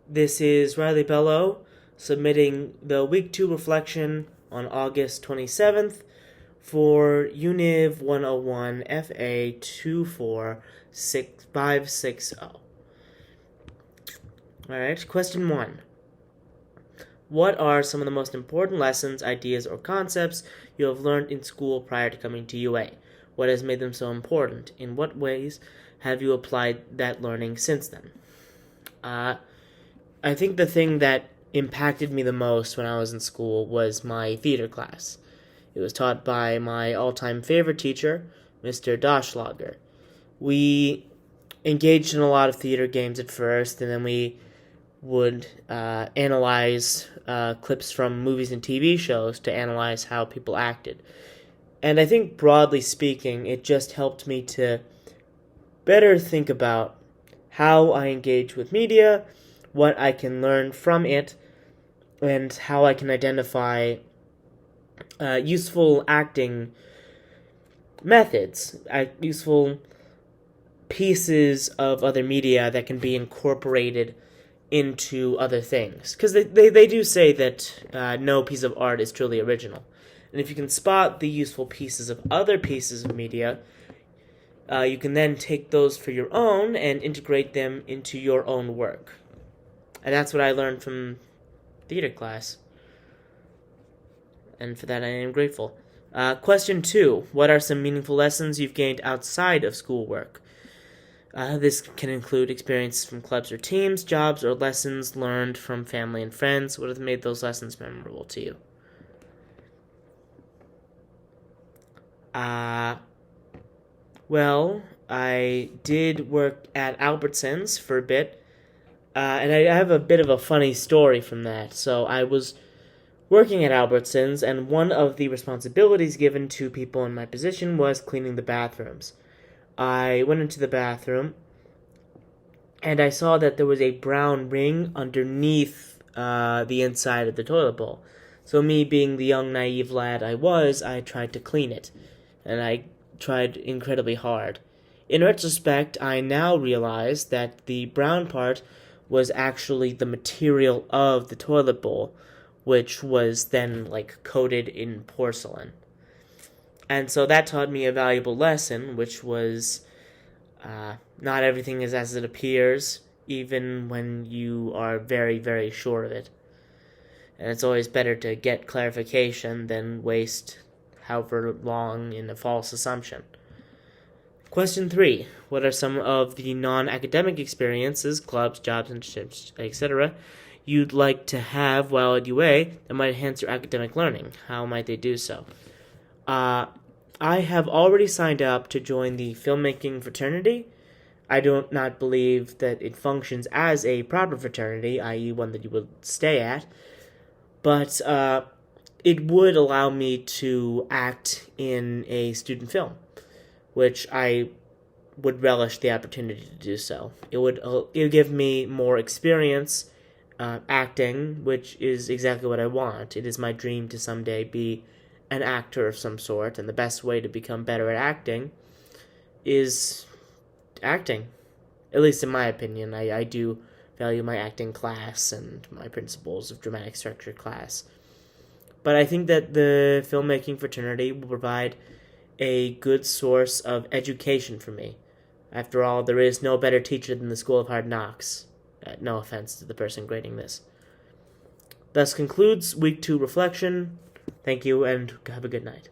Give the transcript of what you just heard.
This is Riley Bello submitting the Week 2 reflection on August 27th for Univ 101 FA 24560. Alright, question 1. What are some of the most important lessons, ideas, or concepts you have learned in school prior to coming to UA? What has made them so important? In what ways have you applied that learning since then? I think the thing that impacted me the most when I was in school was my theater class. It was taught by my all-time favorite teacher, Mr. Doschlager. We engaged in a lot of theater games at first, and then we would analyze clips from movies and TV shows to analyze how people acted. And I think, broadly speaking, it just helped me to better think about how I engage with media, what I can learn from it, and how I can identify useful acting methods, useful pieces of other media that can be incorporated into other things. Because they do say that no piece of art is truly original. And if you can spot the useful pieces of other pieces of media, you can then take those for your own and integrate them into your own work. And that's what I learned from theater class. And for that I am grateful. Question 2. What are some meaningful lessons you've gained outside of schoolwork? This can include experiences from clubs or teams, jobs, or lessons learned from family and friends. What have made those lessons memorable to you? Well, I did work at Albertsons for a bit. And I have a bit of a funny story from that. So I was working at Albertsons, and one of the responsibilities given to people in my position was cleaning the bathrooms. I went into the bathroom, and I saw that there was a brown ring underneath the inside of the toilet bowl. So me, being the young, naive lad I was, I tried to clean it, and I tried incredibly hard. In retrospect, I now realize that the brown part was actually the material of the toilet bowl, which was then coated in porcelain. And so that taught me a valuable lesson, which was not everything is as it appears, even when you are very, very sure of it. And it's always better to get clarification than waste however long in a false assumption. Question 3. What are some of the non-academic experiences, clubs, jobs, internships, etc., you'd like to have while at UA that might enhance your academic learning? How might they do so? I have already signed up to join the filmmaking fraternity. I do not believe that it functions as a proper fraternity, i.e. one that you would stay at, but it would allow me to act in a student film, which I would relish the opportunity to do so. It would give me more experience acting, which is exactly what I want. It is my dream to someday be an actor of some sort, and the best way to become better at acting is acting. At least in my opinion. I do value my acting class and my principles of dramatic structure class. But I think that the filmmaking fraternity will provide a good source of education for me. After all, there is no better teacher than the School of Hard Knocks. No offense to the person grading this. Thus concludes Week 2 reflection. Thank you, and have a good night.